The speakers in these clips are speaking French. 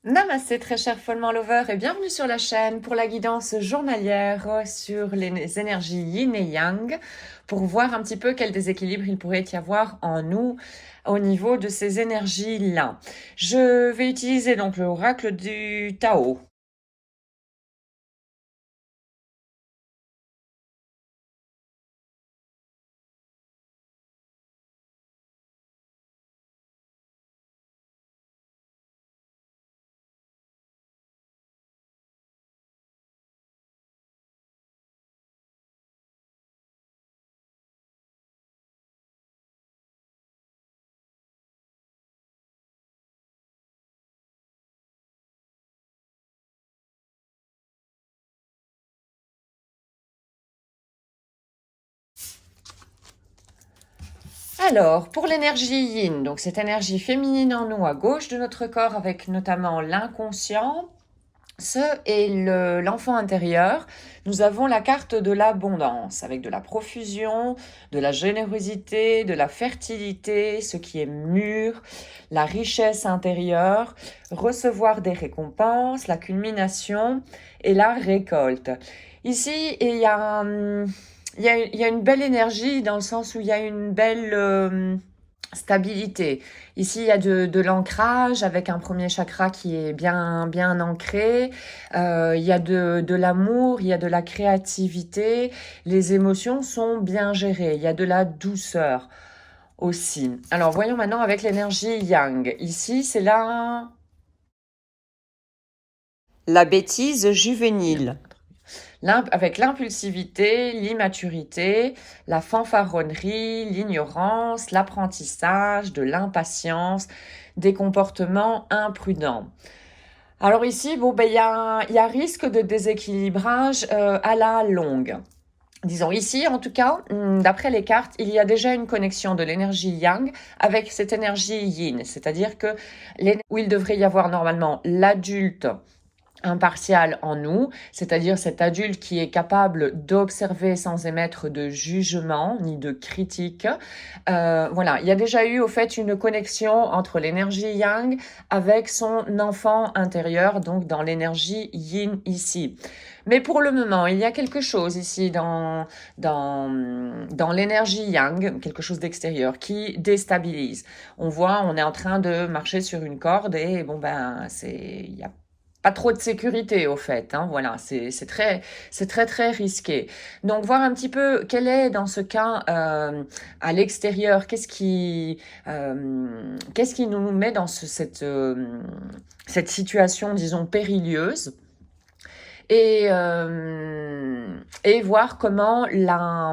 Namasté, très cher follement lover, et bienvenue sur la chaîne pour la guidance journalière sur les énergies yin et yang, pour voir un petit peu quel déséquilibre il pourrait y avoir en nous au niveau de ces énergies-là. Je vais utiliser donc l'oracle du Tao. Alors, pour l'énergie yin, donc cette énergie féminine en nous à gauche de notre corps, avec notamment l'inconscient, ce est l'enfant intérieur. Nous avons la carte de l'abondance, avec de la profusion, de la générosité, de la fertilité, ce qui est mûr, la richesse intérieure, recevoir des récompenses, la culmination et la récolte. Ici, il y a une belle énergie dans le sens où il y a une belle stabilité. Ici, il y a de l'ancrage avec un premier chakra qui est bien ancré. Il y a de l'amour, il y a de la créativité. Les émotions sont bien gérées. Il y a de la douceur aussi. Alors, voyons maintenant avec l'énergie yang. Ici, c'est la bêtise juvénile. Avec l'impulsivité, l'immaturité, la fanfaronnerie, l'ignorance, l'apprentissage, de l'impatience, des comportements imprudents. Alors ici, bon, ben, il y a risque de déséquilibrage à la longue. Disons ici, en tout cas, d'après les cartes, il y a déjà une connexion de l'énergie yang avec cette énergie yin, c'est-à-dire que où il devrait y avoir normalement l'adulte impartial en nous, c'est-à-dire cet adulte qui est capable d'observer sans émettre de jugement ni de critique. Voilà, il y a déjà eu au fait une connexion entre l'énergie yang avec son enfant intérieur, donc dans l'énergie yin ici. Mais pour le moment, il y a quelque chose ici dans l'énergie yang, quelque chose d'extérieur qui déstabilise. On voit, on est en train de marcher sur une corde et bon ben il y a pas trop de sécurité au fait, hein, voilà, c'est très risqué. Donc voir un petit peu quel est dans ce cas à l'extérieur, qu'est-ce qui nous met dans cette situation, disons, périlleuse. Et voir comment la,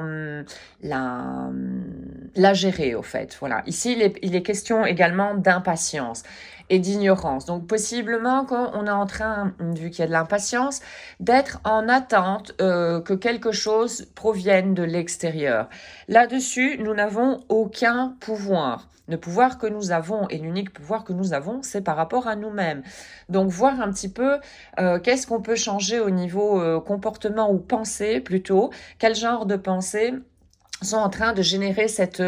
la gérer, au fait. Voilà. Ici, il est question également d'impatience et d'ignorance. Donc, possiblement qu'on est en train, vu qu'il y a de l'impatience, d'être en attente que quelque chose provienne de l'extérieur. Là-dessus, nous n'avons aucun pouvoir. Le pouvoir que nous avons et l'unique pouvoir que nous avons, c'est par rapport à nous-mêmes. Donc, voir un petit peu qu'est-ce qu'on peut changer au niveau comportement ou pensée plutôt, quel genre de pensée sont en train de générer cette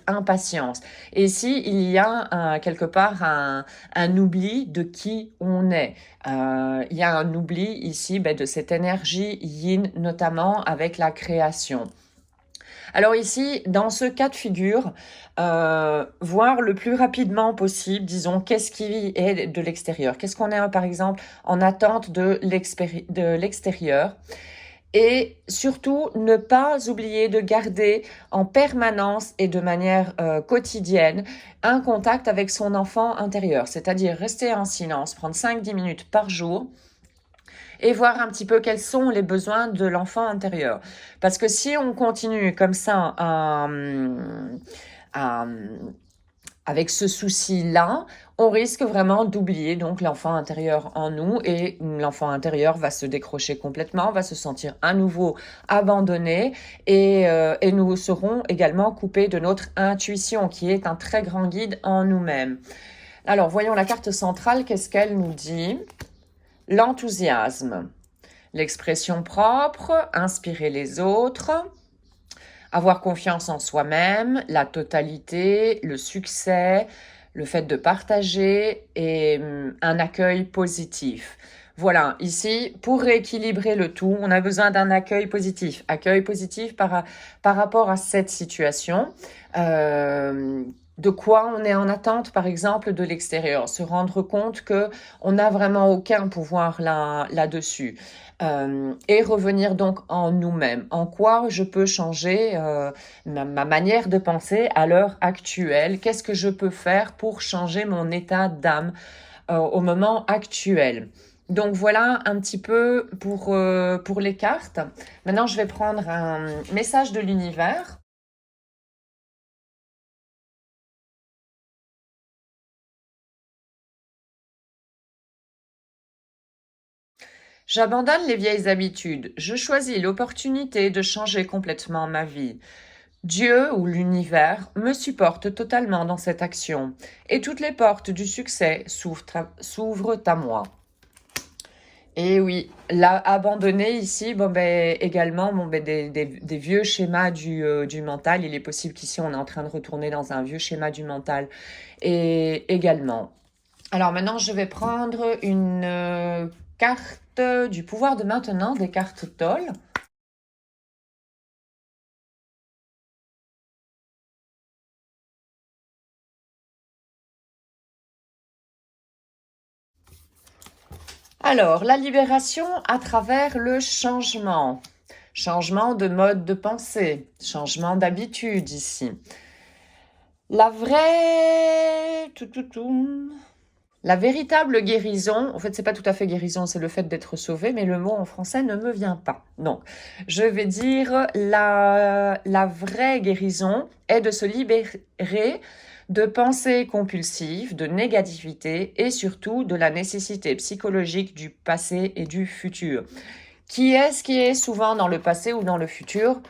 impatience. Et ici, il y a quelque part un oubli de qui on est. Il y a un oubli ici de cette énergie yin, notamment avec la création. Alors ici, dans ce cas de figure, voir le plus rapidement possible, disons, qu'est-ce qui est de l'extérieur. Qu'est-ce qu'on est, par exemple, en attente de l'extérieur. Et surtout, ne pas oublier de garder en permanence et de manière quotidienne un contact avec son enfant intérieur, c'est-à-dire rester en silence, prendre 5-10 minutes par jour et voir un petit peu quels sont les besoins de l'enfant intérieur. Parce que si on continue comme ça à, avec ce souci-là, on risque vraiment d'oublier donc l'enfant intérieur en nous et l'enfant intérieur va se décrocher complètement, va se sentir à nouveau abandonné et nous serons également coupés de notre intuition qui est un très grand guide en nous-mêmes. Alors, voyons la carte centrale, qu'est-ce qu'elle nous dit ? L'enthousiasme, l'expression propre, inspirer les autres, avoir confiance en soi-même, la totalité, le succès, le fait de partager et un accueil positif. Voilà, ici, pour rééquilibrer le tout, on a besoin d'un accueil positif. Accueil positif par rapport à cette situation. De quoi on est en attente, par exemple, de l'extérieur. Se rendre compte que on n'a vraiment aucun pouvoir là-dessus. Et revenir donc en nous-mêmes. En quoi je peux changer ma manière de penser à l'heure actuelle? Qu'est-ce que je peux faire pour changer mon état d'âme au moment actuel? Donc voilà un petit peu pour les cartes. Maintenant, je vais prendre un message de l'univers. J'abandonne les vieilles habitudes. Je choisis l'opportunité de changer complètement ma vie. Dieu ou l'univers me supporte totalement dans cette action et toutes les portes du succès s'ouvrent à moi. Et oui, abandonner ici, bon, ben, également bon, ben, des vieux schémas du mental. Il est possible qu'ici, on est en train de retourner dans un vieux schéma du mental. Et également. Alors maintenant, je vais prendre une carte du pouvoir de maintenant, des cartes Toll. Alors, la libération à travers le changement. Changement de mode de pensée, changement d'habitude ici. La vraie... La véritable guérison, en fait, c'est pas tout à fait guérison, c'est le fait d'être sauvé, mais le mot en français ne me vient pas. Donc, je vais dire la vraie guérison est de se libérer de pensées compulsives, de négativité et surtout de la nécessité psychologique du passé et du futur. Qui est-ce qui est souvent dans le passé ou dans le futur?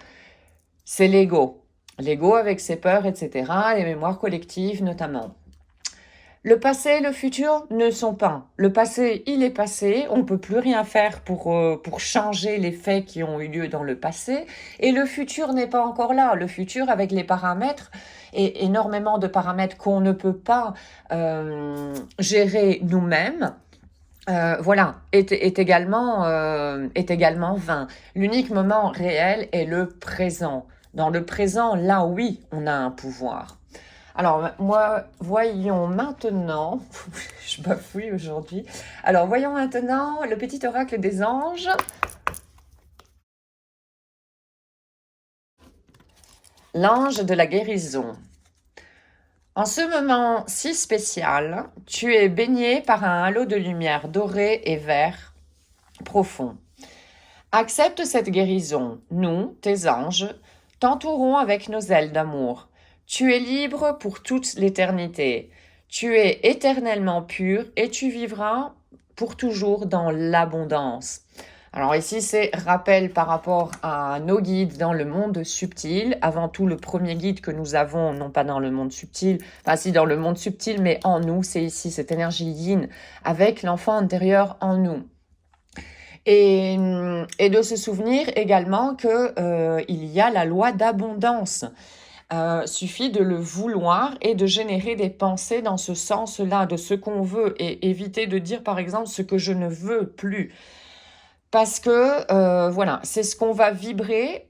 C'est l'ego. L'ego avec ses peurs, etc., les mémoires collectives notamment. Le passé et le futur ne sont pas. Le passé, il est passé. On ne peut plus rien faire pour changer les faits qui ont eu lieu dans le passé. Et le futur n'est pas encore là. Le futur, avec les paramètres, et énormément de paramètres qu'on ne peut pas gérer nous-mêmes, voilà, est également vain. L'unique moment réel est le présent. Dans le présent, là, oui, on a un pouvoir. Alors, moi, voyons maintenant, je bafouille aujourd'hui. Alors, voyons maintenant le petit oracle des anges. L'ange de la guérison. En ce moment si spécial, tu es baigné par un halo de lumière dorée et vert profond. Accepte cette guérison. Nous, tes anges, t'entourons avec nos ailes d'amour. Tu es libre pour toute l'éternité. Tu es éternellement pur et tu vivras pour toujours dans l'abondance. Alors ici, c'est rappel par rapport à nos guides dans le monde subtil. Avant tout, le premier guide que nous avons, non pas dans le monde subtil, enfin si dans le monde subtil, mais en nous, c'est ici cette énergie yin avec l'enfant intérieur en nous. Et de se souvenir également que il y a la loi d'abondance. Suffit de le vouloir et de générer des pensées dans ce sens-là, de ce qu'on veut, et éviter de dire par exemple ce que je ne veux plus. Parce que voilà, c'est ce qu'on va vibrer,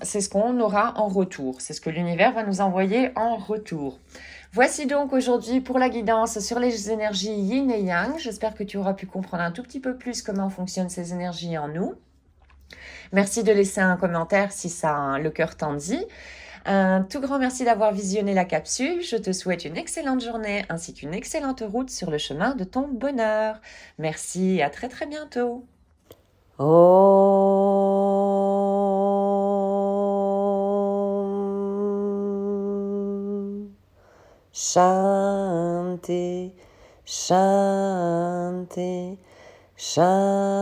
c'est ce qu'on aura en retour, c'est ce que l'univers va nous envoyer en retour. Voici donc aujourd'hui pour la guidance sur les énergies yin et yang. J'espère que tu auras pu comprendre un tout petit peu plus comment fonctionnent ces énergies en nous. Merci de laisser un commentaire si ça le cœur t'en dit. Un tout grand merci d'avoir visionné la capsule. Je te souhaite une excellente journée ainsi qu'une excellente route sur le chemin de ton bonheur. Merci et à très très bientôt. Om Shanti Shanti Shanti